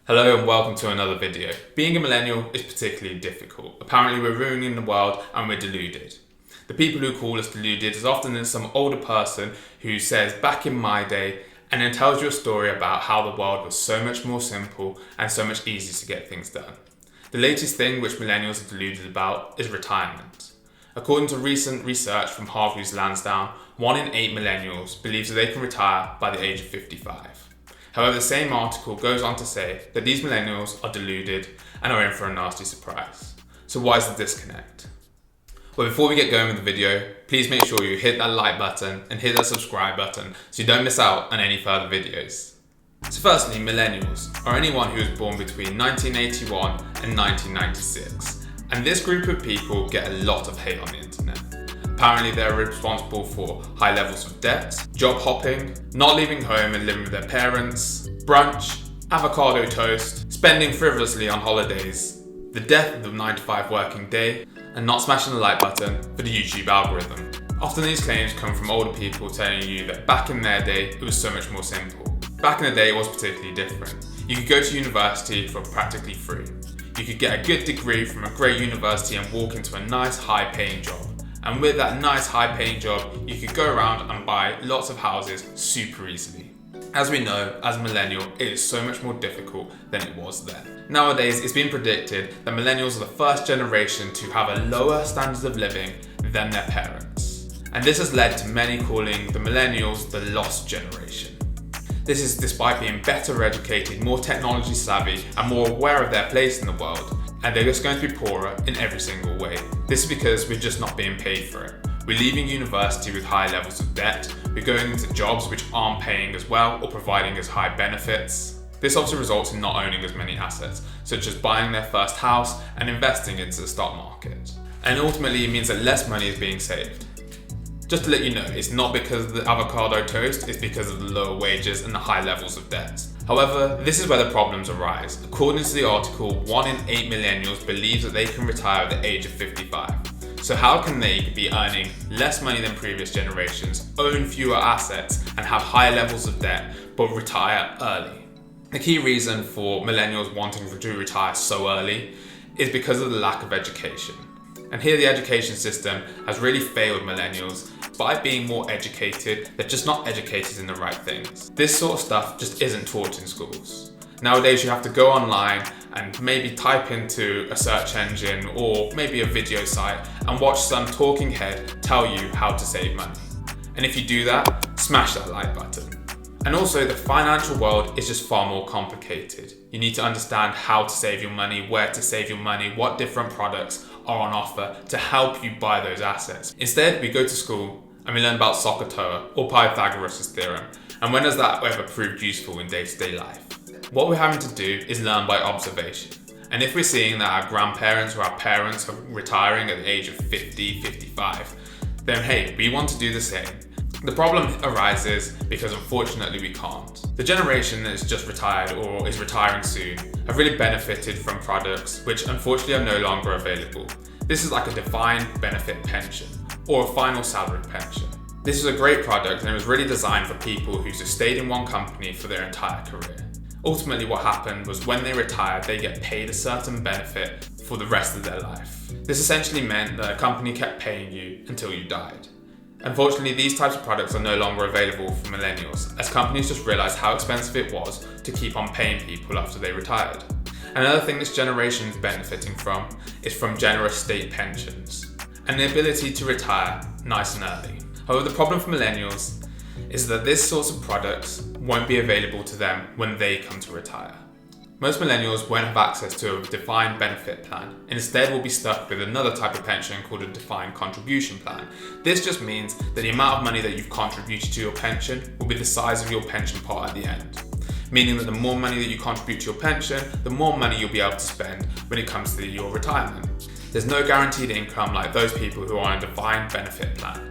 Hello and welcome to another video. Being a millennial is particularly difficult. Apparently we're ruining the world and we're deluded. The people who call us deluded is often some older person who says back in my day and then tells you a story about how the world was so much more simple and so much easier to get things done. The latest thing which millennials are deluded about is retirement. According to recent research from Hargreaves Lansdown, 1 in 8 millennials believes that they can retire by the age of 55. However, the same article goes on to say that these millennials are deluded and are in for a nasty surprise. So why is the disconnect? Well, before we get going with the video, please make sure you hit that like button and hit that subscribe button so you don't miss out on any further videos. So firstly, millennials are anyone who was born between 1981 and 1996. And this group of people get a lot of hate on the internet. Apparently they're responsible for high levels of debt, job hopping, not leaving home and living with their parents, brunch, avocado toast, spending frivolously on holidays, the death of the 9-to-5 working day, and not smashing the like button for the YouTube algorithm. Often these claims come from older people telling you that back in their day it was so much more simple. Back in the day it was particularly different. You could go to university for practically free. You could get a good degree from a great university and walk into a nice high-paying job. And with that nice high-paying job, you could go around and buy lots of houses super easily. As we know, as a millennial, it is so much more difficult than it was then. Nowadays, it's been predicted that millennials are the first generation to have a lower standard of living than their parents. And this has led to many calling the millennials the lost generation. This is despite being better educated, more technology savvy, and more aware of their place in the world. And they're just going to be poorer in every single way. This is because we're just not being paid for it. We're leaving university with high levels of debt, we're going into jobs which aren't paying as well or providing as high benefits. This also results in not owning as many assets, such as buying their first house and investing into the stock market. And ultimately it means that less money is being saved. Just to let you know, it's not because of the avocado toast, it's because of the lower wages and the high levels of debt. However, this is where the problems arise. According to the article, 1 in 8 millennials believes that they can retire at the age of 55. So how can they be earning less money than previous generations, own fewer assets, and have higher levels of debt, but retire early? The key reason for millennials wanting to retire so early is because of the lack of education. And here the education system has really failed millennials by being more educated. They're just not educated in the right things. This sort of stuff just isn't taught in schools. Nowadays you have to go online and maybe type into a search engine or maybe a video site and watch some talking head tell you how to save money. And if you do that, smash that like button. And also the financial world is just far more complicated. You need to understand how to save your money, where to save your money, what different products are on offer to help you buy those assets. Instead, we go to school and we learn about Cotter or Pythagoras' theorem. And when has that ever proved useful in day-to-day life? What we're having to do is learn by observation. And if we're seeing that our grandparents or our parents are retiring at the age of 50, 55, then hey, we want to do the same. The problem arises because unfortunately we can't. The generation that is just retired or is retiring soon have really benefited from products which unfortunately are no longer available. This is like a defined benefit pension or a final salary pension. This is a great product and it was really designed for people who just stayed in one company for their entire career. Ultimately what happened was when they retired, they get paid a certain benefit for the rest of their life. This essentially meant that a company kept paying you until you died. Unfortunately, these types of products are no longer available for millennials, as companies just realised how expensive it was to keep on paying people after they retired. Another thing this generation is benefiting from is from generous state pensions and the ability to retire nice and early. However, the problem for millennials is that this sort of products won't be available to them when they come to retire. Most millennials won't have access to a defined benefit plan and instead will be stuck with another type of pension called a defined contribution plan. This just means that the amount of money that you've contributed to your pension will be the size of your pension pot at the end. Meaning that the more money that you contribute to your pension, the more money you'll be able to spend when it comes to your retirement. There's no guaranteed income like those people who are on a defined benefit plan.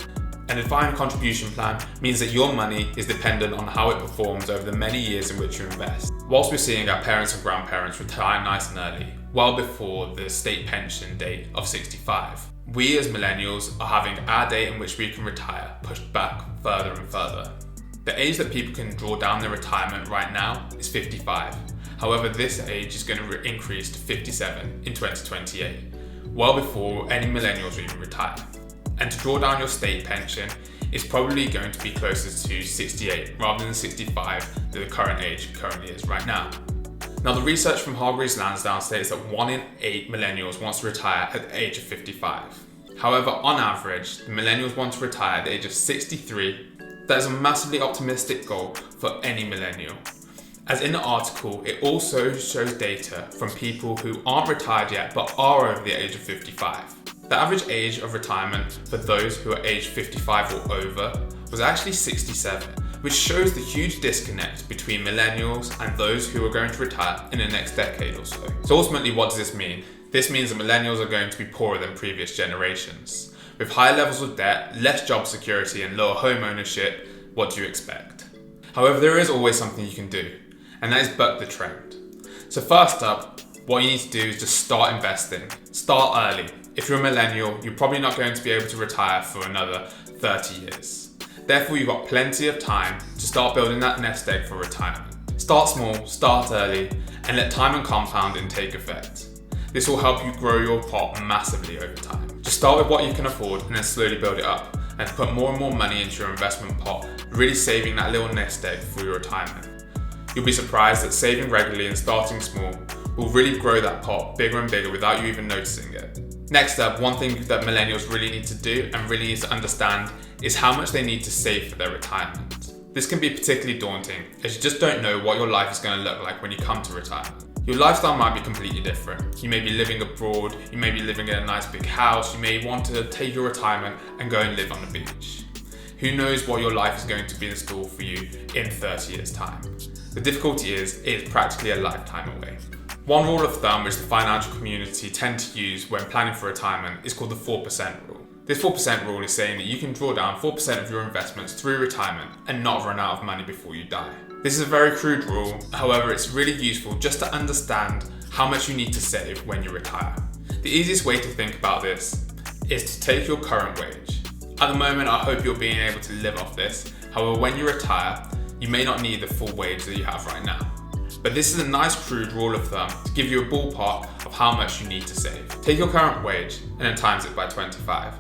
A defined contribution plan means that your money is dependent on how it performs over the many years in which you invest. Whilst we're seeing our parents and grandparents retire nice and early, well before the state pension date of 65, we as millennials are having our date in which we can retire pushed back further and further. The age that people can draw down their retirement right now is 55. However, this age is going to increase to 57 in 2028, well before any millennials even retire. And to draw down your state pension, it's probably going to be closer to 68 rather than 65, the current age currently is right now. Now, the research from Hargreaves Lansdown states that 1 in 8 millennials wants to retire at the age of 55. However, on average, the millennials want to retire at the age of 63. That is a massively optimistic goal for any millennial. As in the article, it also shows data from people who aren't retired yet but are over the age of 55. The average age of retirement for those who are aged 55 or over was actually 67, which shows the huge disconnect between millennials and those who are going to retire in the next decade or so. So ultimately, what does this mean? This means that millennials are going to be poorer than previous generations. With higher levels of debt, less job security and lower home ownership, what do you expect? However, there is always something you can do, and that is buck the trend. So first up, what you need to do is just start investing. Start early. If you're a millennial, you're probably not going to be able to retire for another 30 years. Therefore, you've got plenty of time to start building that nest egg for retirement. Start small, start early, and let time and compounding take effect. This will help you grow your pot massively over time. Just start with what you can afford and then slowly build it up, and put more and more money into your investment pot, really saving that little nest egg for your retirement. You'll be surprised that saving regularly and starting small will really grow that pot bigger and bigger without you even noticing it. Next up, one thing that millennials really need to do and really need to understand is how much they need to save for their retirement. This can be particularly daunting as you just don't know what your life is going to look like when you come to retirement. Your lifestyle might be completely different. You may be living abroad, you may be living in a nice big house, you may want to take your retirement and go and live on the beach. Who knows what your life is going to be in store for you in 30 years' time. The difficulty is, it's practically a lifetime away. One rule of thumb which the financial community tend to use when planning for retirement is called the 4% rule. This 4% rule is saying that you can draw down 4% of your investments through retirement and not run out of money before you die. This is a very crude rule, however it's really useful just to understand how much you need to save when you retire. The easiest way to think about this is to take your current wage. At the moment, I hope you're being able to live off this. However, when you retire, you may not need the full wage that you have right now. But this is a nice crude rule of thumb to give you a ballpark of how much you need to save. Take your current wage and then times it by 25.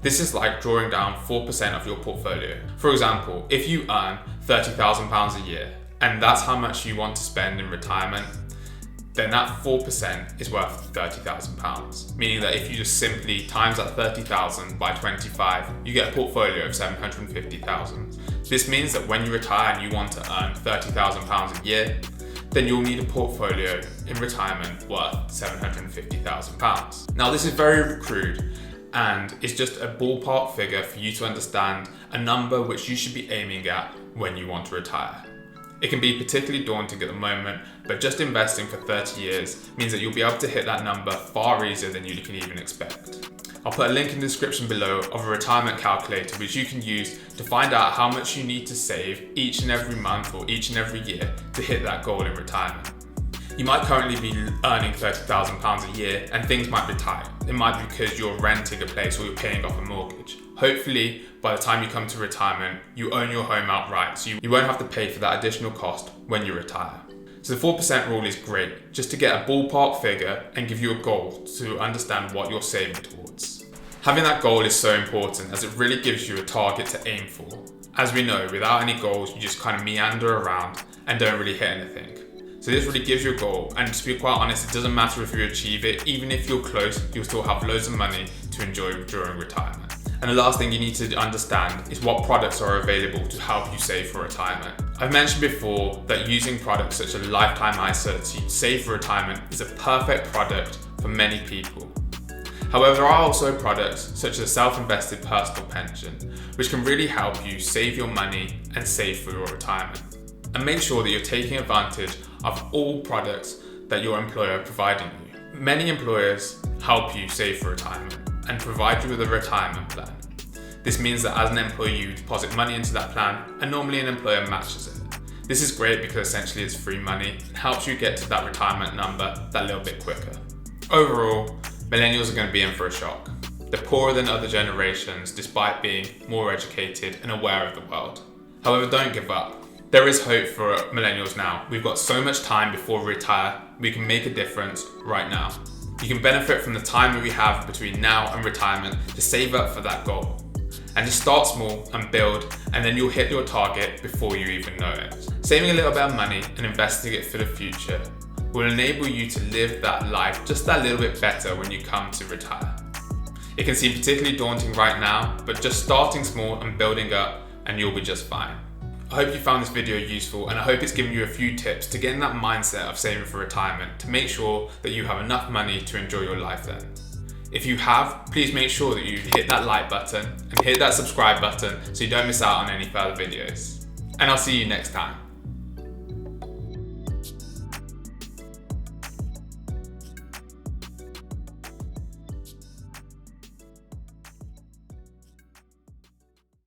This is like drawing down 4% of your portfolio. For example, if you earn £30,000 a year and that's how much you want to spend in retirement, then that 4% is worth £30,000. Meaning that if you just simply times that 30,000 by 25, you get a portfolio of 750,000. This means that when you retire and you want to earn £30,000 a year, then you'll need a portfolio in retirement worth £750,000. Now, this is very crude and it's just a ballpark figure for you to understand a number which you should be aiming at when you want to retire. It can be particularly daunting at the moment, but just investing for 30 years means that you'll be able to hit that number far easier than you can even expect. I'll put a link in the description below of a retirement calculator which you can use to find out how much you need to save each and every month or each and every year to hit that goal in retirement. You might currently be earning £30,000 a year and things might be tight. It might be because you're renting a place or you're paying off a mortgage. Hopefully, by the time you come to retirement, you own your home outright, so you won't have to pay for that additional cost when you retire. So the 4% rule is great, just to get a ballpark figure and give you a goal to understand what you're saving towards. Having that goal is so important as it really gives you a target to aim for. As we know, without any goals, you just kind of meander around and don't really hit anything. So this really gives you a goal, and to be quite honest, it doesn't matter if you achieve it, even if you're close, you'll still have loads of money to enjoy during retirement. And the last thing you need to understand is what products are available to help you save for retirement. I've mentioned before that using products such as Lifetime ISA to save for retirement is a perfect product for many people. However, there are also products such as a self-invested personal pension, which can really help you save your money and save for your retirement. And make sure that you're taking advantage of all products that your employer are providing you. Many employers help you save for retirement and provide you with a retirement plan. This means that as an employee, you deposit money into that plan and normally an employer matches it. This is great because essentially it's free money and helps you get to that retirement number that little bit quicker. Overall, millennials are going to be in for a shock. They're poorer than other generations despite being more educated and aware of the world. However, don't give up. There is hope for millennials now. We've got so much time before we retire. We can make a difference right now. You can benefit from the time that we have between now and retirement to save up for that goal. And just start small and build, and then you'll hit your target before you even know it. Saving a little bit of money and investing it for the future will enable you to live that life just that little bit better when you come to retire. It can seem particularly daunting right now, but just starting small and building up, and you'll be just fine. I hope you found this video useful, and I hope it's given you a few tips to get in that mindset of saving for retirement to make sure that you have enough money to enjoy your life then. If you have, please make sure that you hit that like button and hit that subscribe button so you don't miss out on any further videos. And I'll see you next time.